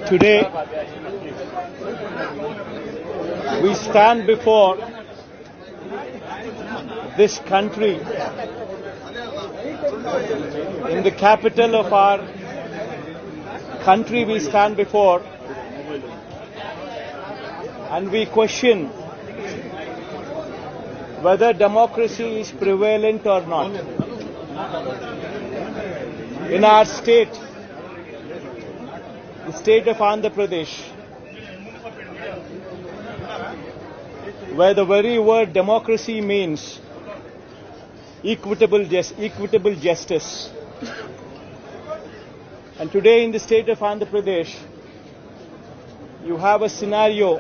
Today, we stand before this country in the capital of our country. We stand before and we question whether democracy is prevalent or not. In our state, the state of Andhra Pradesh, where the very word democracy means equitable justice. And today in the state of Andhra Pradesh, you have a scenario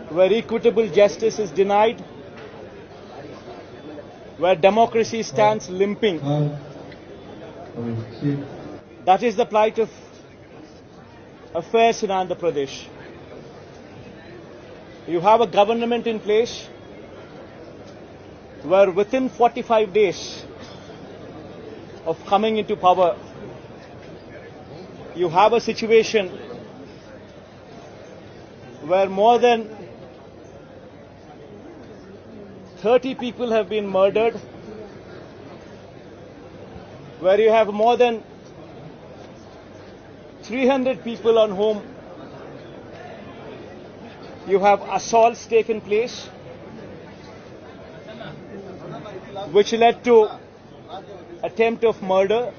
where equitable justice is denied, where democracy stands limping. That is the plight of affairs in Andhra Pradesh. You have a government in place where within 45 days of coming into power, you have a situation where more than 30 people have been murdered, where you have more than 300 people on whom you have assaults taken place, which led to attempt of murder,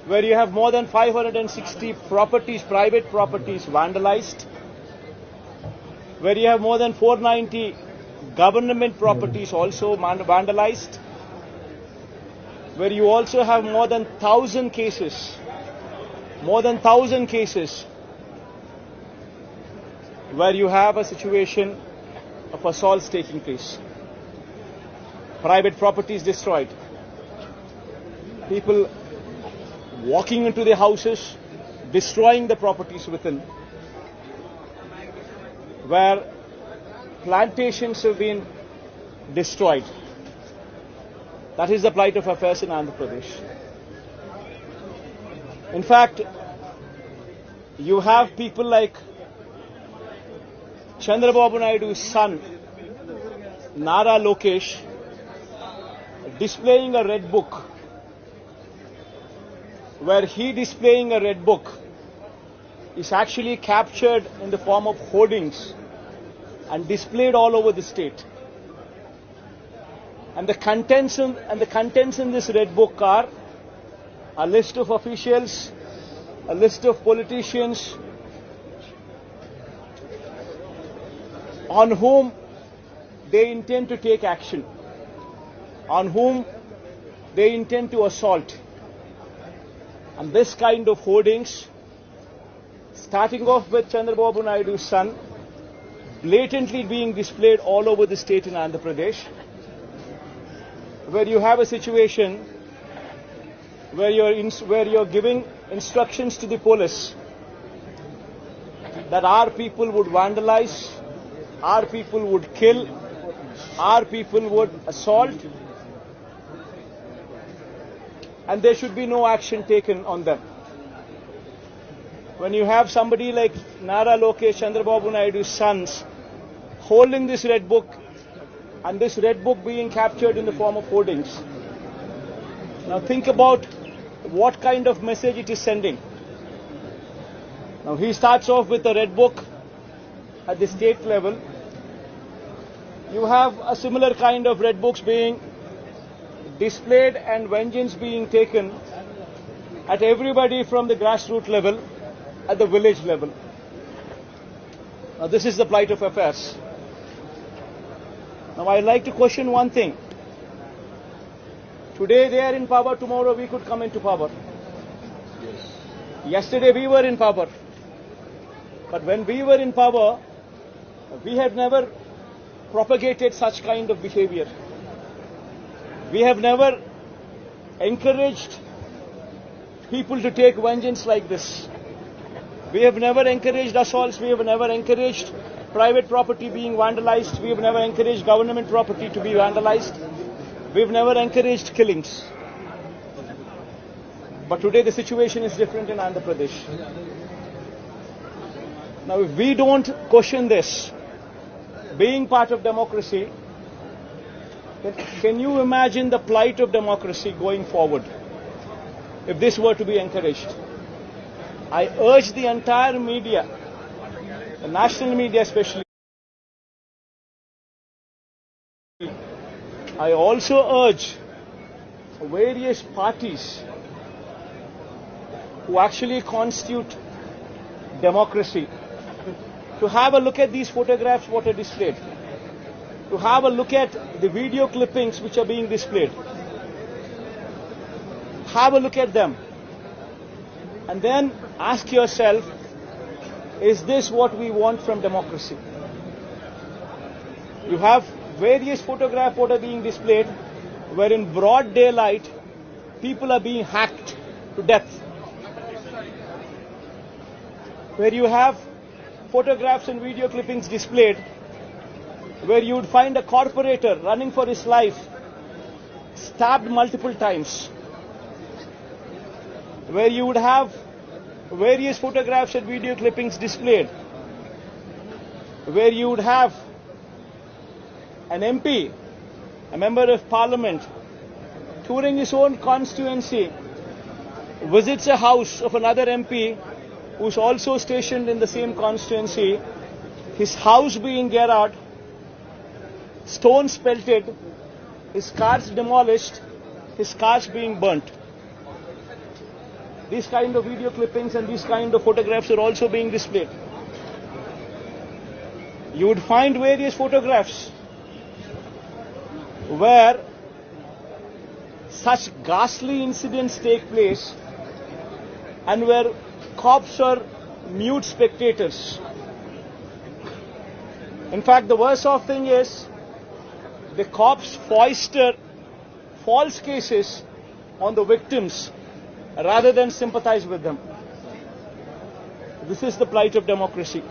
where you have more than 560 properties, private properties vandalized, where you have more than 490 government properties also vandalized, where you also have more than 1,000 cases, where you have a situation of assaults taking place, private properties destroyed, people walking into their houses, destroying the properties within, where plantations have been destroyed. That is the plight of affairs in Andhra Pradesh. In fact, you have people like Chandrababu Naidu's son, Nara Lokesh, displaying a red book, where he displaying a red book is actually captured in the form of hoardings and displayed all over the state. And the contents in this red book are a list of officials, a list of politicians on whom they intend to take action, on whom they intend to assault. And this kind of hoardings, starting off with Chandrababu Naidu's son, blatantly being displayed all over the state in Andhra Pradesh, where you have a situation where you're giving instructions to the police that our people would vandalize, our people would kill, our people would assault, and there should be no action taken on them. When you have somebody like Nara Lokesh, Chandrababu Naidu's sons, holding this red book, and this red book being captured in the form of hoardings. Now think about what kind of message it is sending. Now he starts off with a red book at the state level. You have a similar kind of red books being displayed and vengeance being taken at everybody from the grassroots level, at the village level. Now this is the plight of affairs. Now I'd like to question one thing. Today they are in power, tomorrow we could come into power. Yes. Yesterday we were in power. But when we were in power, we had never propagated such kind of behavior. We have never encouraged people to take vengeance like this. We have never encouraged assaults. We have never encouraged private property being vandalized. We have never encouraged government property to be vandalized. We have never encouraged killings. But today the situation is different in Andhra Pradesh. Now, if we don't question this, being part of democracy, then can you imagine the plight of democracy going forward if this were to be encouraged? I urge the entire media, the national media especially, I also urge various parties who actually constitute democracy to have a look at these photographs what are displayed, to have a look at the video clippings which are being displayed. Have a look at them and then ask yourself, is this what we want from democracy? You have various photographs what are being displayed where in broad daylight people are being hacked to death. Where you have photographs and video clippings displayed where you would find a corporator running for his life stabbed multiple times. Where you would have various photographs and video clippings displayed where you would have an MP, a member of parliament, touring his own constituency, visits a house of another MP who's also stationed in the same constituency, his house being garroted, stones pelted, his cars demolished, his cars being burnt. These kind of video clippings and these kind of photographs are also being displayed. You would find various photographs where such ghastly incidents take place and where cops are mute spectators. In fact, the worst of thing is the cops foister false cases on the victims rather than sympathize with them. This is the plight of democracy.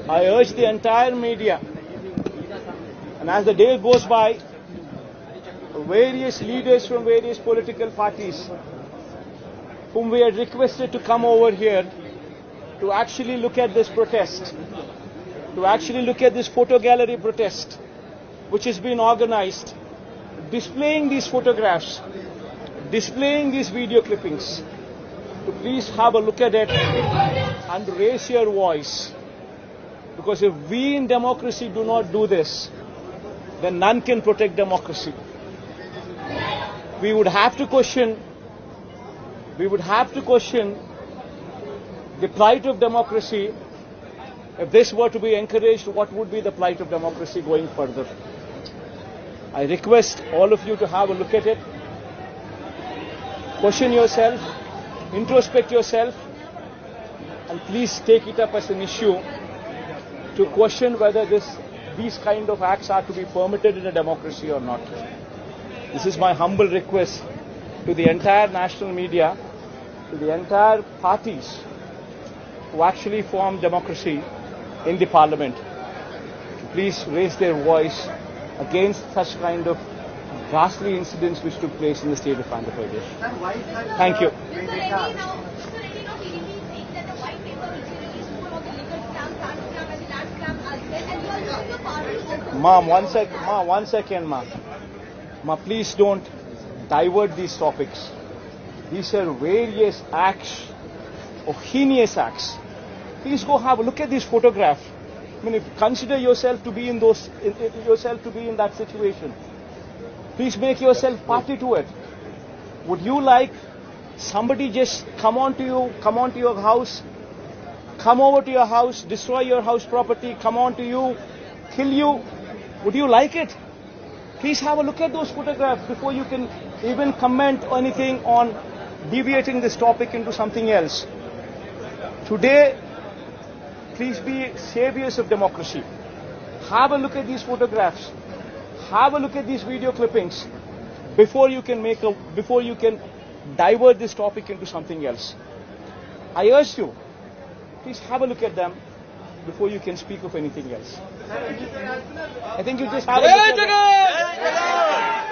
I urge the entire media, and as the day goes by, various leaders from various political parties whom we had requested to come over here to actually look at this protest, to actually look at this photo gallery protest which has been organized, displaying these photographs, displaying these video clippings, to please have a look at it and raise your voice. Because if we in democracy do not do this, then none can protect democracy. We would have to question the plight of democracy. If this were to be encouraged, what would be the plight of democracy going further? I request all of you to have a look at it, question yourself, introspect yourself, and please take it up as an issue to question whether these kind of acts are to be permitted in a democracy or not. This is my humble request to the entire national media, to the entire parties who actually form democracy in the parliament, to please raise their voice against such kind of ghastly incidents which took place in the state of Andhra Pradesh. Thank you. Ma'am, one second, ma'am. Ma, please don't divert these topics. These are various acts, or heinous acts. Please go have a look at this photograph. I mean, if consider yourself to be in that situation. Please make yourself party to it. Would you like somebody just come onto your house, come over to your house, destroy your house property, come onto you, kill you? Would you like it? Please have a look at those photographs before you can even comment anything on deviating this topic into something else. Today, please be saviors of democracy. Have a look at these photographs. Have a look at these video clippings before you can divert this topic into something else. I urge you, please have a look at them before you can speak of anything else. I think you just have a look at them.